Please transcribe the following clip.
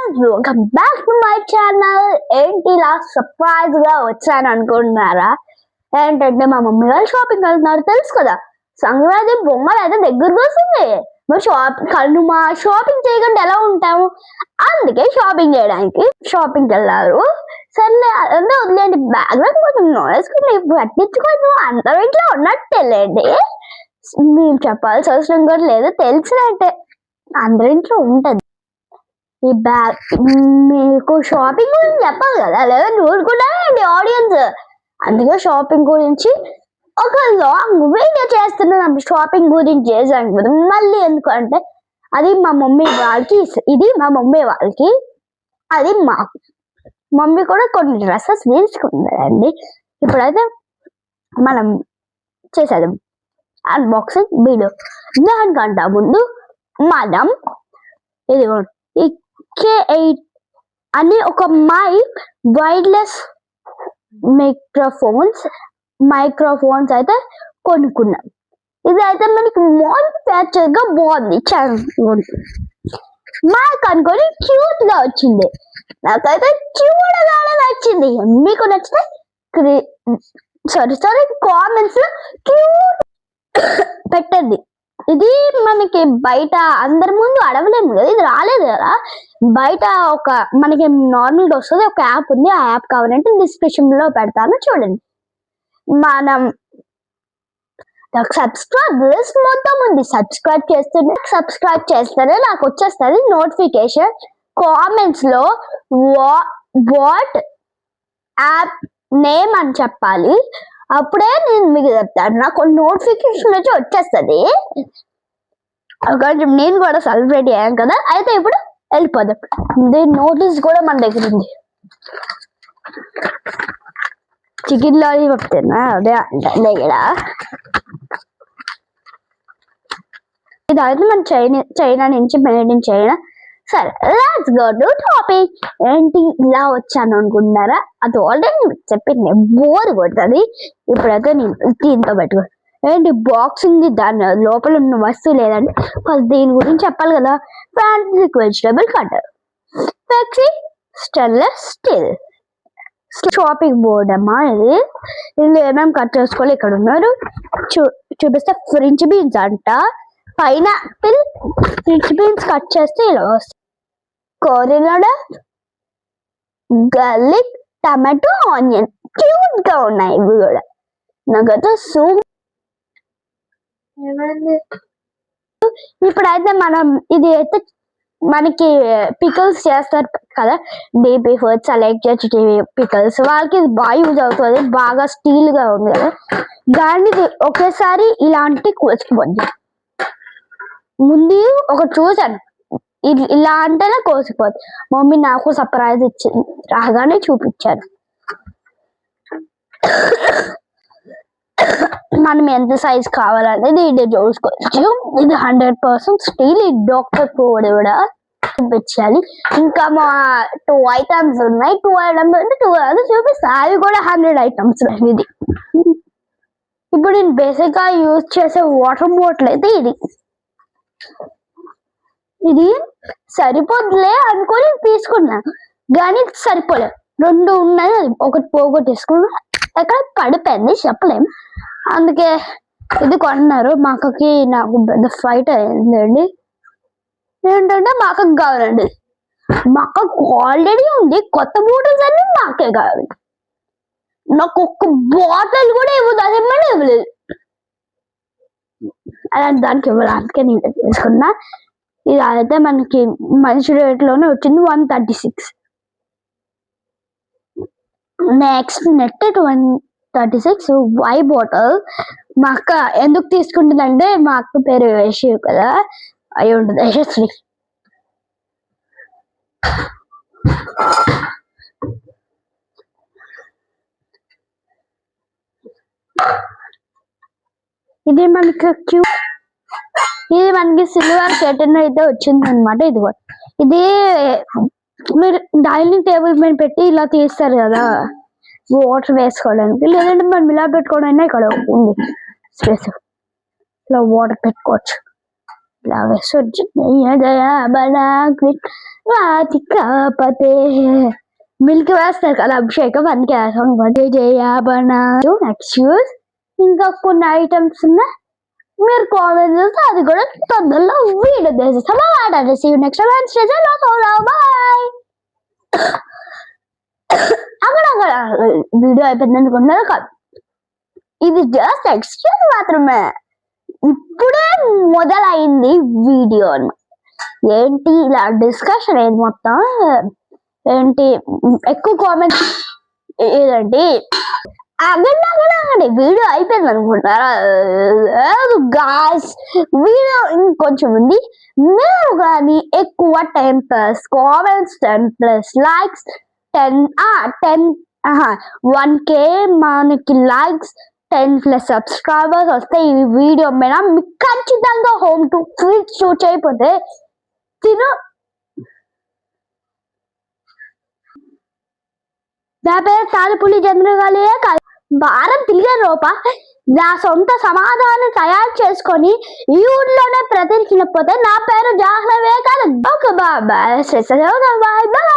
Friends, welcome back to my channel. ఏంటి ఇలా surprise గా వచ్చాను అనుకుంటున్నారా? ఏంటంటే మా మమ్మీ వాళ్ళు షాపింగ్ వెళ్తున్నారు, తెలుసు కదా. సంక్రాంతి బొమ్మలు అయితే దగ్గరకు వస్తుంది. మరి షాపింగ్ చేయకుండా ఎలా ఉంటాము? అందుకే షాపింగ్ చేయడానికి షాపింగ్ వెళ్ళారు. సర్లే అదంతా వదిలేండి, బ్యాగ్ లో కొంచెం నోరేసుకుని పట్టించుకోవచ్చు, అందరూ ఇంట్లో ఉన్నట్టేలేండి. మీరు చెప్పాల్సిన అవసరం కూడా లేదు, తెలిసినట్టే అందరి ఇంట్లో ఉంటది. ఈ బ్యాగ్ మీకు షాపింగ్ గురించి చెప్పాలి కదా, లేదా చూసుకుంటారండి ఆడియన్స్. అందుకే షాపింగ్ గురించి ఒక లాంగ్ వీడియో చేస్తున్నాను. షాపింగ్ గురించి చేసాను మళ్ళీ ఎందుకంటే అది మా మమ్మీ వాళ్ళకి, ఇది మా మమ్మీ వాళ్ళకి, అది మాకు. మమ్మీ కూడా కొన్ని డ్రెస్సెస్ తీసుకుందండి. ఇప్పుడైతే మనం చేసేద్దాం అన్బాక్సింగ్ వీడియో. దానికంటే ముందు మనం ఇది K8 అని ఒక వైర్లెస్ మైక్రోఫోన్స్ అయితే కొనుక్కున్నాం. ఇది అయితే మనకి మ్యానుఫ్యాక్చర్ గా బాగుంది, మైక్ అనుకొని క్యూట్ గా వచ్చింది. నాకైతే చూడగానే నచ్చింది. మీకు నచ్చితే కామెంట్స్ లో క్యూట్ పెట్టండి. ఇది మనకి బయట అందరి ముందు అడగలేము కదా, ఇది రాలేదు కదా. బయట ఒక మనకి నార్మల్గా వస్తుంది, ఒక యాప్ ఉంది. ఆ యాప్ కావాలంటే డిస్క్రిప్షన్ లో పెడతాను, చూడండి. మనం సబ్స్క్రైబ్ లిస్ట్ మొత్తం ఉంది, సబ్స్క్రైబ్ చేస్తేనే నాకు వచ్చేస్తుంది నోటిఫికేషన్. కామెంట్స్ లో వాట్ యాప్ నేమ్ అని చెప్పాలి, అప్పుడే నేను మీకు చెప్తాను. నాకు నోటిఫికేషన్ వచ్చి వచ్చేస్తుంది. కొంచెం నేను కూడా సెలబ్రేట్ అయ్యాను కదా. అయితే ఇప్పుడు వెళ్ళిపోదాం. దీని నోటీస్ కూడా మన దగ్గర ఉంది. చికెన్ లాలీపాప్ తిన్నా, అదే అంటే ఇక్కడ ఇది అయితే మన చైనా నుంచి, మేడ్ ఇన్ చైనా. సరే, లెట్స్ గో టు టాపిక్. ఏంటి ఇలా వచ్చాను అనుకుంటున్నారా? అది ఆల్రెడీ చెప్పింది, బోర్ కొడుతుంది. ఇప్పుడైతే నేను దీంతో పెట్టుకో. ఏంటి బాక్స్ ఉంది, దాని లోపల ఉన్న వస్తువు లేదండి. ఫస్ట్ దీని గురించి చెప్పాలి కదా. ఫ్రాన్సిక్ vegetable cutter, flexi stainless steel chopping board అమ్మా. ఇది ఇందులో ఏమేమి కట్ చేసుకోవాలి ఇక్కడ ఉన్నారు చూపిస్తే. ఫ్రెంచ్ బీన్స్ అంట, పైనాపిల్ ఫ్రెంచ్ బీన్స్ కట్ చేస్తే ఇలా వస్తాయి. Coriander, garlic, tomato, onion cute గా ఉన్నాయి ఇవి కూడా. నాకైతే ఇప్పుడైతే మనం ఇది అయితే మనకి పికల్స్ చేస్తారు కదా, డీపీ ఫుడ్ సెలెక్ట్ చేసి పికల్స్, వాళ్ళకి ఇది బాగా యూజ్ అవుతుంది. బాగా స్టీల్ గా ఉంది కదా, దాన్ని ఒకేసారి ఇలాంటి కోసుకుపోద్ది. ముందు ఒక చూసాను, ఇలా అంటేనే కోసిపోద్ది. మమ్మీ నాకు సర్ప్రైజ్ ఇచ్చింది, రాగానే చూపించాను. మనం ఎంత సైజ్ కావాలనేది ఇది చూసుకోవచ్చు. ఇది 100% స్టీల్. ఈ డాక్టర్ కోడ్ కూడా చూపించాలి. ఇంకా మా 2 ఐటమ్స్ ఉన్నాయి. 2 ఐటమ్స్ అంటే 2 అది చూపిస్తా. అవి కూడా 100 ఐటమ్స్. ఇది ఇప్పుడు నేను బేసిక్ గా యూజ్ చేసే వాటర్ బాటిల్ అయితే ఇది సరిపోద్దులే అనుకొని తీసుకున్నా, కానీ సరిపోలే. 2 ఉన్నాయి, ఒకటి పోగొట్టేసుకున్నా. ఎక్కడ పడిపోయింది చెప్పలేం, అందుకే ఇది కొన్నారు. మా అక్కకి నాకు పెద్ద ఫైట్ అయిందండి. ఏంటంటే మా అక్కకి కావాలండి, మా అక్కకు ఆల్రెడీ ఉంది. కొత్త బాటిల్స్ అన్ని మా అక్కే కావాలి. నాకు ఒక్క బాటిల్ కూడా ఇవ్వదు, అదేమన్నా ఇవ్వలేదు. అలాంటి దానికి ఇవ్వాలి, అందుకే నేను తీసుకున్నా. ఇది అయితే మనకి మంచి రేట్ లోనే వచ్చింది, 136. నెక్స్ట్ నెట్ 136 వై బాటిల్. మా అక్క ఎందుకు తీసుకుంటుందంటే, మా అక్క పేరు యశి కదా, అయి ఉంటుంది, యశస్వి. ఇది మనకి సిల్వర్ కర్టన్ అయితే వచ్చింది అనమాట. ఇది మీరు డైనింగ్ టేబుల్ మీద పెట్టి ఇలా తీస్తారు కదా, వాటర్ వేసుకోవడానికి. లేదంటే మనం ఇలా పెట్టుకోవడం ఇక్కడ ఉంది స్పేస్, ఇలా వాటర్ పెట్టుకోవచ్చు. రాధికాపతే మిల్క్ వేస్తారు కదా అభిషేకం అందుకే నెక్స్ట్ ఇంకా కొన్ని ఐటమ్స్ ఉన్నాయి మీరు కామెంట్ చేస్తే అది కూడా తొందరలో వీడియో చేసేస్తాం నెక్స్ట్ బాయ్ అక్కడ వీడియో అయిపోయింది అనుకున్నారు కాదు ఇది జస్ట్ ఎక్స్క్యూజ్ మాత్రమే ఇప్పుడే మొదలైంది వీడియో ఏంటి ఇలా డిస్కషన్ ఏది మొత్తం ఏంటి ఎక్కువ కామెంట్స్ ఏదండి అగండి వీడియో అయిపోయింది అనుకుంటారా గాస్ వీడియో ఇంకొంచెం ఉంది మీరు కానీ ఎక్కువ 10+ కామెంట్స్ 10+ లైక్స్ 1K మనకి లైక్స్ 10+ సబ్స్క్రైబర్స్ వస్తే ఈ వీడియో మీద మీకు ఖచ్చితంగా హోమ్ టు ఫీడ్ షూట్ అయిపోతే నా పేరు తాలిపుల్లి చంద్రగాలియే కాదు భారం తిరిగే లోప నా సొంత సమాధానం తయారు చేసుకొని ఈ ఊర్లోనే ప్రతినిపోతే నా పేరు జాహ్నవే కాదు బాయ్ బాయ్